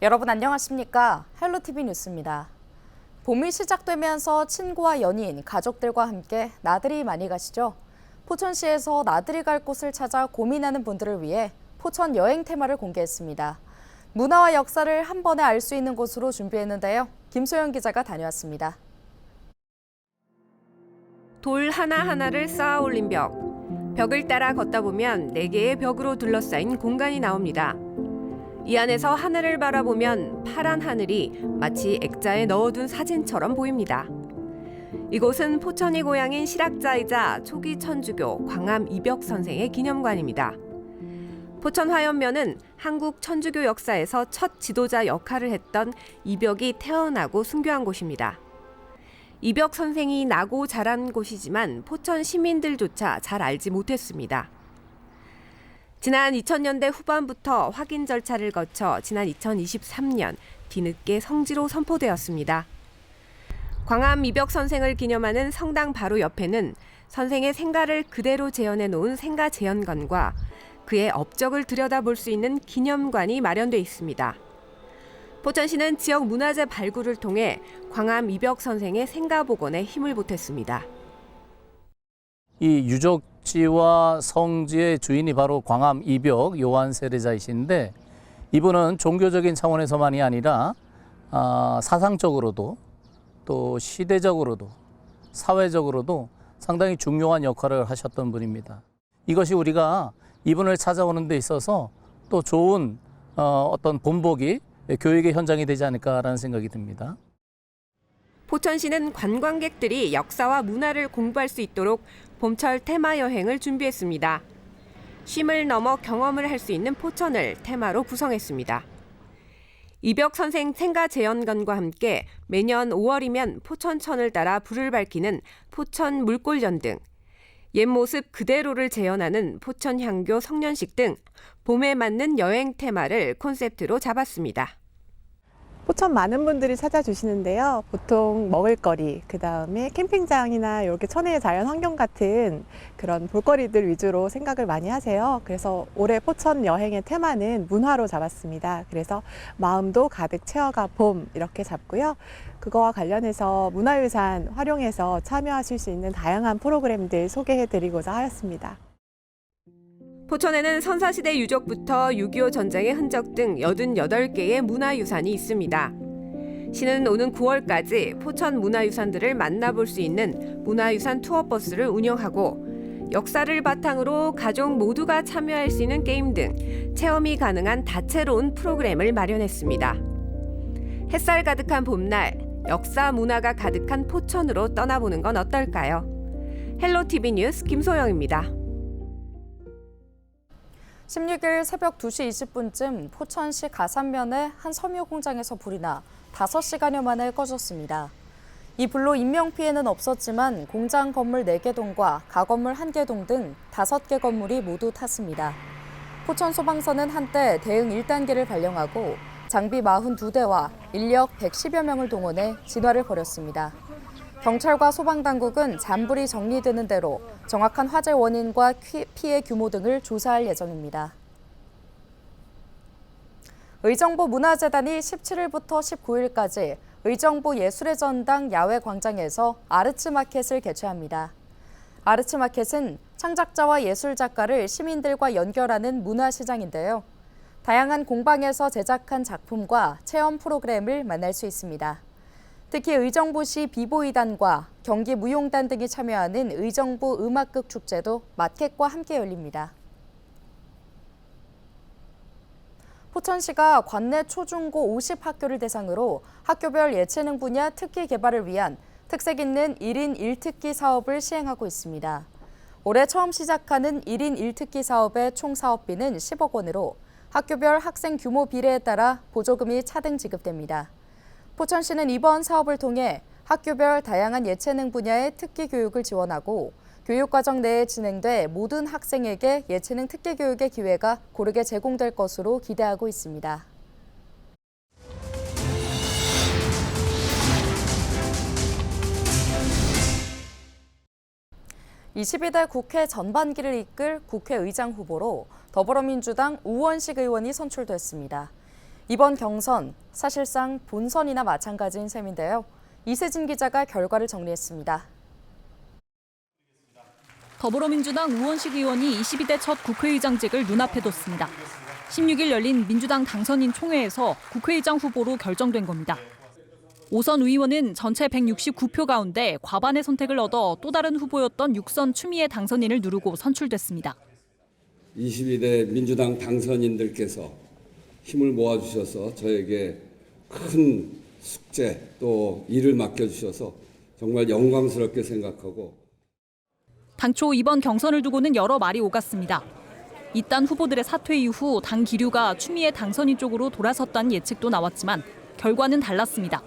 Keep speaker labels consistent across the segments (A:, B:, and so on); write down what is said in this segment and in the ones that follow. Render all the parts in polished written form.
A: 여러분 안녕하십니까? 헬로티비 뉴스입니다. 봄이 시작되면서 친구와 연인, 가족들과 함께 나들이 많이 가시죠? 포천시에서 나들이 갈 곳을 찾아 고민하는 분들을 위해 포천 여행 테마를 공개했습니다. 문화와 역사를 한 번에 알 수 있는 곳으로 준비했는데요. 김소영 기자가 다녀왔습니다.
B: 돌 하나하나를 쌓아 올린 벽. 벽을 따라 걷다 보면 4개의 벽으로 둘러싸인 공간이 나옵니다. 이 안에서 하늘을 바라보면 파란 하늘이 마치 액자에 넣어둔 사진처럼 보입니다. 이곳은 포천이 고향인 실학자이자 초기 천주교 광암 이벽 선생의 기념관입니다. 포천 화연면은 한국 천주교 역사에서 첫 지도자 역할을 했던 이벽이 태어나고 순교한 곳입니다. 이벽 선생이 나고 자란 곳이지만 포천 시민들조차 잘 알지 못했습니다. 지난 2000년대 후반부터 확인 절차를 거쳐 지난 2023년 뒤늦게 성지로 선포되었습니다. 광암 이벽 선생을 기념하는 성당 바로 옆에는 선생의 생가를 그대로 재현해 놓은 생가 재현관과 그의 업적을 들여다볼 수 있는 기념관이 마련돼 있습니다. 포천시는 지역 문화재 발굴을 통해 광암 이벽 선생의 생가 복원에 힘을 보탰습니다.
C: 이 유적지와 성지의 주인이 바로 광암 이벽 요한 세례자이신데, 이분은 종교적인 차원에서만이 아니라 사상적으로도 또 시대적으로도 사회적으로도 상당히 중요한 역할을 하셨던 분입니다. 이것이 우리가 이분을 찾아오는 데 있어서 또 좋은 어떤 본보기, 교육의 현장이 되지 않을까라는 생각이 듭니다.
B: 포천시는 관광객들이 역사와 문화를 공부할 수 있도록 봄철 테마 여행을 준비했습니다. 쉼을 넘어 경험을 할 수 있는 포천을 테마로 구성했습니다. 이벽 선생 생가 재현관과 함께 매년 5월이면 포천천을 따라 불을 밝히는 포천 물골전 등 옛 모습 그대로를 재현하는 포천향교 성년식 등 봄에 맞는 여행 테마를 콘셉트로 잡았습니다.
D: 포천 많은 분들이 찾아주시는데요. 보통 먹을거리, 그다음에 캠핑장이나 이렇게 천혜의 자연 환경 같은 그런 볼거리들 위주로 생각을 많이 하세요. 그래서 올해 포천 여행의 테마는 문화로 잡았습니다. 그래서 마음도 가득 채워가 봄 이렇게 잡고요. 그거와 관련해서 문화유산 활용해서 참여하실 수 있는 다양한 프로그램들 소개해드리고자 하였습니다.
B: 포천에는 선사시대 유적부터 6.25 전쟁의 흔적 등 88개의 문화유산이 있습니다. 시는 오는 9월까지 포천 문화유산들을 만나볼 수 있는 문화유산 투어버스를 운영하고 역사를 바탕으로 가족 모두가 참여할 수 있는 게임 등 체험이 가능한 다채로운 프로그램을 마련했습니다. 햇살 가득한 봄날, 역사 문화가 가득한 포천으로 떠나보는 건 어떨까요? 헬로티비 뉴스 김소영입니다.
A: 16일 새벽 2시 20분쯤 포천시 가산면의 한 섬유 공장에서 불이 나 5시간여 만에 꺼졌습니다. 이 불로 인명피해는 없었지만 공장 건물 4개 동과 가건물 1개 동 등 5개 건물이 모두 탔습니다. 포천 소방서는 한때 대응 1단계를 발령하고 장비 42대와 인력 110여 명을 동원해 진화를 벌였습니다. 경찰과 소방당국은 잔불이 정리되는 대로 정확한 화재 원인과 피해 규모 등을 조사할 예정입니다. 의정부 문화재단이 17일부터 19일까지 의정부 예술의 전당 야외 광장에서 아르츠마켓을 개최합니다. 아르츠마켓은 창작자와 예술작가를 시민들과 연결하는 문화시장인데요. 다양한 공방에서 제작한 작품과 체험 프로그램을 만날 수 있습니다. 특히 의정부시 비보이단과 경기무용단 등이 참여하는 의정부 음악극 축제도 마켓과 함께 열립니다. 포천시가 관내 초중고 50학교를 대상으로 학교별 예체능 분야 특기 개발을 위한 특색 있는 1인 1특기 사업을 시행하고 있습니다. 올해 처음 시작하는 1인 1특기 사업의 총 사업비는 10억 원으로 학교별 학생 규모 비례에 따라 보조금이 차등 지급됩니다. 포천시는 이번 사업을 통해 학교별 다양한 예체능 분야의 특기 교육을 지원하고 교육과정 내에 진행돼 모든 학생에게 예체능 특기 교육의 기회가 고르게 제공될 것으로 기대하고 있습니다. 22대 국회 전반기를 이끌 국회의장 후보로 더불어민주당 우원식 의원이 선출됐습니다. 이번 경선 사실상 본선이나 마찬가지인 셈인데요. 이세진 기자가 결과를 정리했습니다.
E: 더불어민주당 우원식 의원이 22대 첫 국회의장직을 눈앞에 뒀습니다. 16일 열린 민주당 당선인 총회에서 국회의장 후보로 결정된 겁니다. 오선 의원은 전체 169표 가운데 과반의 선택을 얻어 또 다른 후보였던 6선 추미애 당선인을 누르고 선출됐습니다.
F: 22대 민주당 당선인들께서 힘을 모아주셔서 저에게 큰 숙제 또 일을 맡겨주셔서 정말 영광스럽게 생각하고
E: 당초 이번 경선을 두고는 여러 말이 오갔습니다. 이딴 후보들의 사퇴 이후 당 기류가 추미애 당선인 쪽으로 돌아섰다는 예측도 나왔지만 결과는 달랐습니다.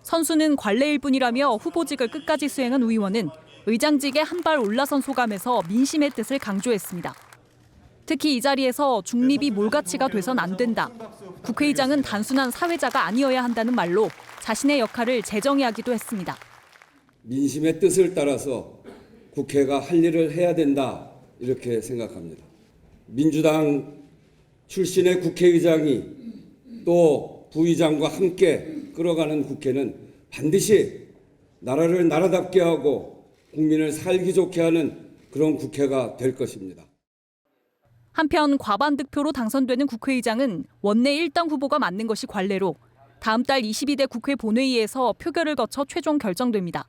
E: 선수는 관례일 뿐이라며 후보직을 끝까지 수행한 의원은 의장직에 한 발 올라선 소감에서 민심의 뜻을 강조했습니다. 특히 이 자리에서 중립이 몰가치가 돼선 안 된다. 국회의장은 단순한 사회자가 아니어야 한다는 말로 자신의 역할을 재정의하기도 했습니다.
F: 민심의 뜻을 따라서 국회가 할 일을 해야 된다 이렇게 생각합니다. 민주당 출신의 국회의장이 또 부의장과 함께 끌어가는 국회는 반드시 나라를 나라답게 하고 국민을 살기 좋게 하는 그런 국회가 될 것입니다.
E: 한편 과반 득표로 당선되는 국회의장은 원내 1당 후보가 맡는 것이 관례로 다음 달 22대 국회 본회의에서 표결을 거쳐 최종 결정됩니다.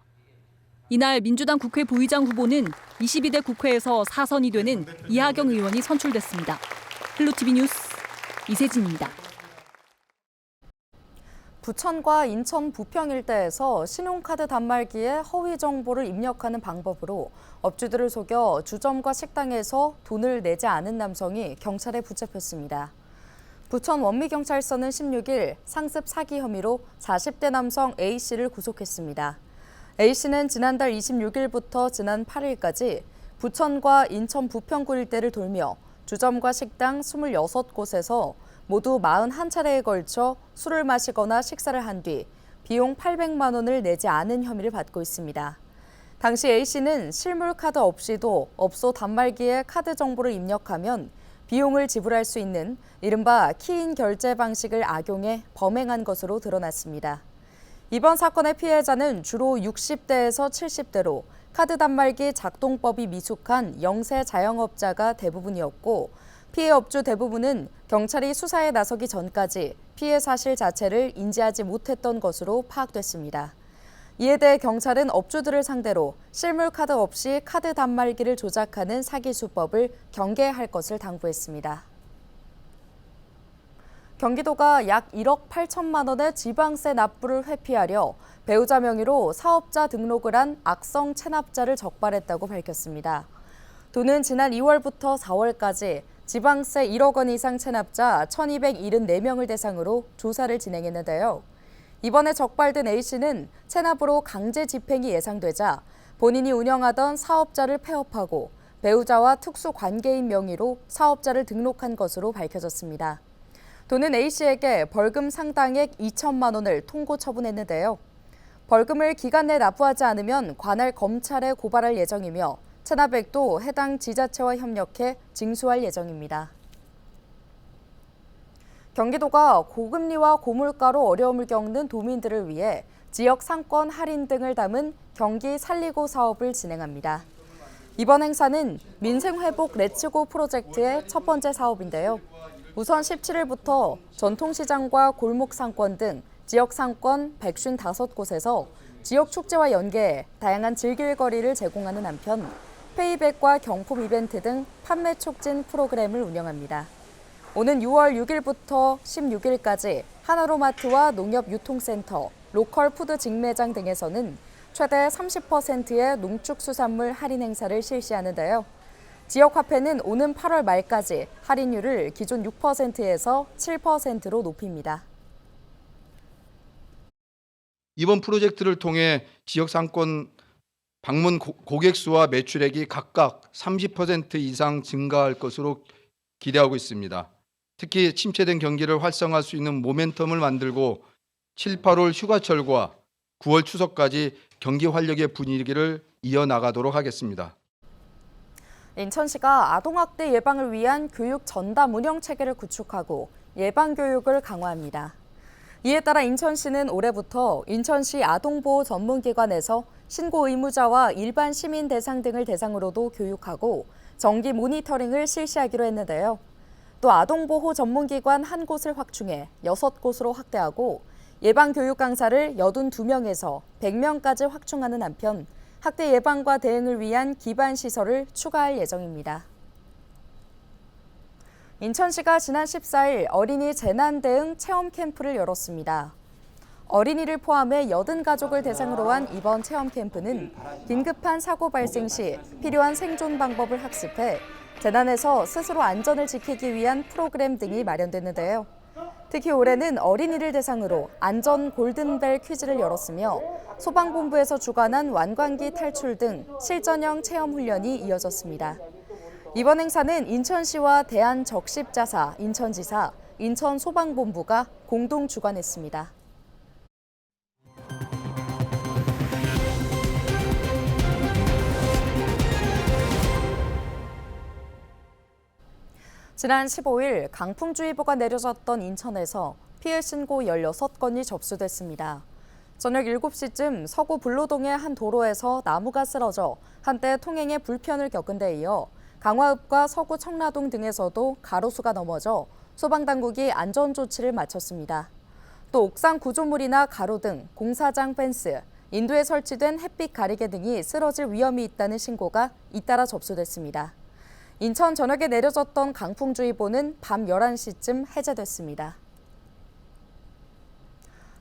E: 이날 민주당 국회 부의장 후보는 22대 국회에서 4선이 되는 이하경 의원이 선출됐습니다. 헬로티비 뉴스 이세진입니다.
A: 부천과 인천 부평 일대에서 신용카드 단말기에 허위 정보를 입력하는 방법으로 업주들을 속여 주점과 식당에서 돈을 내지 않은 남성이 경찰에 붙잡혔습니다. 부천 원미경찰서는 16일 상습 사기 혐의로 40대 남성 A씨를 구속했습니다. A씨는 지난달 26일부터 지난 8일까지 부천과 인천 부평구 일대를 돌며 주점과 식당 26곳에서 모두 41차례에 걸쳐 술을 마시거나 식사를 한 뒤 비용 800만 원을 내지 않은 혐의를 받고 있습니다. 당시 A씨는 실물 카드 없이도 업소 단말기에 카드 정보를 입력하면 비용을 지불할 수 있는 이른바 키인 결제 방식을 악용해 범행한 것으로 드러났습니다. 이번 사건의 피해자는 주로 60대에서 70대로 카드 단말기 작동법이 미숙한 영세 자영업자가 대부분이었고 피해 업주 대부분은 경찰이 수사에 나서기 전까지 피해 사실 자체를 인지하지 못했던 것으로 파악됐습니다. 이에 대해 경찰은 업주들을 상대로 실물 카드 없이 카드 단말기를 조작하는 사기 수법을 경계할 것을 당부했습니다. 경기도가 약 1억 8천만 원의 지방세 납부를 회피하려 배우자 명의로 사업자 등록을 한 악성 체납자를 적발했다고 밝혔습니다. 도는 지난 2월부터 4월까지 지방세 1억 원 이상 체납자 1,274명을 대상으로 조사를 진행했는데요. 이번에 적발된 A씨는 체납으로 강제 집행이 예상되자 본인이 운영하던 사업자를 폐업하고 배우자와 특수 관계인 명의로 사업자를 등록한 것으로 밝혀졌습니다. 도는 A씨에게 벌금 상당액 2천만 원을 통고 처분했는데요. 벌금을 기간 내 납부하지 않으면 관할 검찰에 고발할 예정이며 체납액도 해당 지자체와 협력해 징수할 예정입니다. 경기도가 고금리와 고물가로 어려움을 겪는 도민들을 위해 지역 상권 할인 등을 담은 경기 살리고 사업을 진행합니다. 이번 행사는 민생회복 레츠고 프로젝트의 첫 번째 사업인데요. 우선 17일부터 전통시장과 골목상권 등 지역 상권 155곳에서 지역 축제와 연계해 다양한 즐길 거리를 제공하는 한편 페이백과 경품 이벤트 등 판매 촉진 프로그램을 운영합니다. 오는 6월 6일부터 16일까지 하나로마트와 농협유통센터, 로컬 푸드 직매장 등에서는 최대 30%의 농축수산물 할인 행사를 실시하는데요. 지역 화폐는 오는 8월 말까지 할인율을 기존 6%에서 7%로 높입니다.
G: 이번 프로젝트를 통해 지역 상권 방문 고객 수와 매출액이 각각 30% 이상 증가할 것으로 기대하고 있습니다. 특히 침체된 경기를 활성화할 수 있는 모멘텀을 만들고 7, 8월 휴가철과 9월 추석까지 경기 활력의 분위기를 이어나가도록 하겠습니다.
A: 인천시가 아동학대 예방을 위한 교육 전담 운영 체계를 구축하고 예방교육을 강화합니다. 이에 따라 인천시는 올해부터 인천시 아동보호 전문기관에서 신고 의무자와 일반 시민 대상 등을 대상으로도 교육하고 정기 모니터링을 실시하기로 했는데요. 또 아동보호 전문기관 한 곳을 확충해 6곳으로 확대하고 예방교육 강사를 82명에서 100명까지 확충하는 한편 학대 예방과 대응을 위한 기반 시설을 추가할 예정입니다. 인천시가 지난 14일 어린이 재난 대응 체험 캠프를 열었습니다. 어린이를 포함해 80가족을 대상으로 한 이번 체험 캠프는 긴급한 사고 발생 시 필요한 생존 방법을 학습해 재난에서 스스로 안전을 지키기 위한 프로그램 등이 마련됐는데요. 특히 올해는 어린이를 대상으로 안전 골든벨 퀴즈를 열었으며 소방본부에서 주관한 완광기 탈출 등 실전형 체험 훈련이 이어졌습니다. 이번 행사는 인천시와 대한적십자사, 인천지사, 인천소방본부가 공동 주관했습니다. 지난 15일 강풍주의보가 내려졌던 인천에서 피해 신고 16건이 접수됐습니다. 저녁 7시쯤 서구 불로동의 한 도로에서 나무가 쓰러져 한때 통행에 불편을 겪은 데 이어 강화읍과 서구 청라동 등에서도 가로수가 넘어져 소방당국이 안전조치를 마쳤습니다. 또 옥상 구조물이나 가로등, 공사장 펜스, 인도에 설치된 햇빛 가리개 등이 쓰러질 위험이 있다는 신고가 잇따라 접수됐습니다. 인천 전역에 내려졌던 강풍주의보는 밤 11시쯤 해제됐습니다.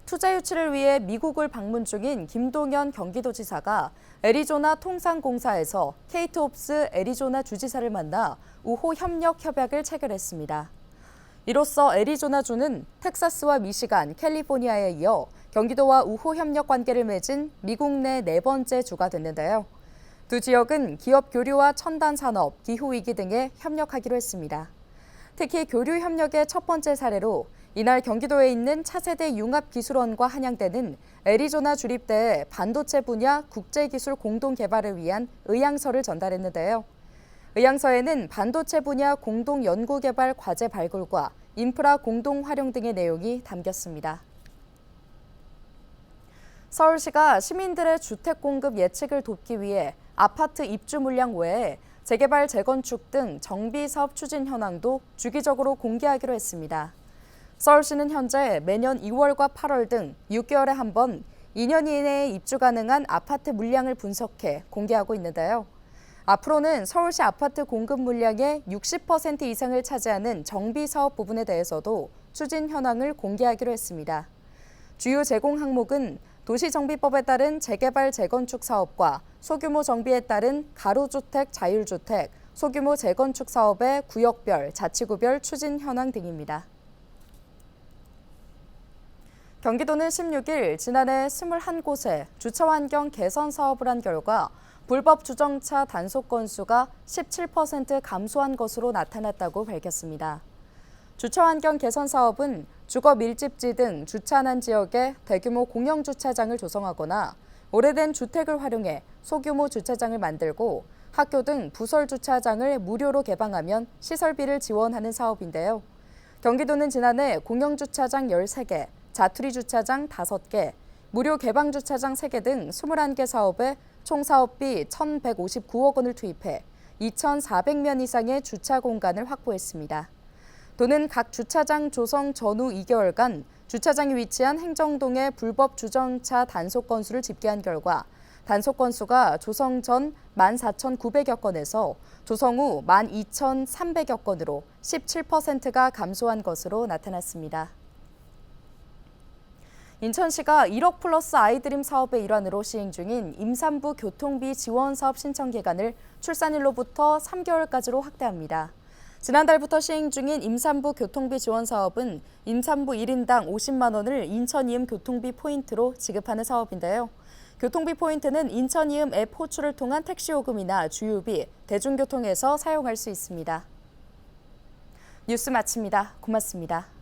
A: 투자 유치를 위해 미국을 방문 중인 김동연 경기도지사가 애리조나 통상공사에서 케이트옵스 애리조나 주지사를 만나 우호 협력 협약을 체결했습니다. 이로써 애리조나주는 텍사스와 미시간, 캘리포니아에 이어 경기도와 우호 협력 관계를 맺은 미국 내 4번째 주가 됐는데요. 두 지역은 기업 교류와 첨단 산업, 기후위기 등에 협력하기로 했습니다. 특히 교류 협력의 첫 번째 사례로 이날 경기도에 있는 차세대 융합기술원과 한양대는 애리조나 주립대에 반도체 분야 국제기술 공동개발을 위한 의향서를 전달했는데요. 의향서에는 반도체 분야 공동연구개발 과제 발굴과 인프라 공동활용 등의 내용이 담겼습니다. 서울시가 시민들의 주택 공급 예측을 돕기 위해 아파트 입주 물량 외에 재개발, 재건축 등 정비 사업 추진 현황도 주기적으로 공개하기로 했습니다. 서울시는 현재 매년 2월과 8월 등 6개월에 한 번 2년 이내에 입주 가능한 아파트 물량을 분석해 공개하고 있는데요. 앞으로는 서울시 아파트 공급 물량의 60% 이상을 차지하는 정비 사업 부분에 대해서도 추진 현황을 공개하기로 했습니다. 주요 제공 항목은 도시정비법에 따른 재개발, 재건축 사업과 소규모 정비에 따른 가로주택, 자율주택, 소규모 재건축 사업의 구역별, 자치구별 추진 현황 등입니다. 경기도는 16일 지난해 21곳에 주차 환경 개선 사업을 한 결과 불법 주정차 단속 건수가 17% 감소한 것으로 나타났다고 밝혔습니다. 주차 환경 개선 사업은 주거 밀집지 등 주차난 지역에 대규모 공영 주차장을 조성하거나 오래된 주택을 활용해 소규모 주차장을 만들고 학교 등 부설 주차장을 무료로 개방하면 시설비를 지원하는 사업인데요. 경기도는 지난해 공영 주차장 13개, 자투리 주차장 5개, 무료 개방 주차장 3개 등 21개 사업에 총 사업비 1,159억 원을 투입해 2,400면 이상의 주차 공간을 확보했습니다. 도는 각 주차장 조성 전후 2개월간 주차장이 위치한 행정동의 불법 주정차 단속 건수를 집계한 결과 단속 건수가 조성 전 14,900여 건에서 조성 후 12,300여 건으로 17%가 감소한 것으로 나타났습니다. 인천시가 1억 플러스 아이드림 사업의 일환으로 시행 중인 임산부 교통비 지원 사업 신청 기간을 출산일로부터 3개월까지로 확대합니다. 지난달부터 시행 중인 임산부 교통비 지원 사업은 임산부 1인당 50만 원을 인천이음 교통비 포인트로 지급하는 사업인데요. 교통비 포인트는 인천이음 앱 호출을 통한 택시 요금이나 주유비, 대중교통에서 사용할 수 있습니다. 뉴스 마칩니다. 고맙습니다.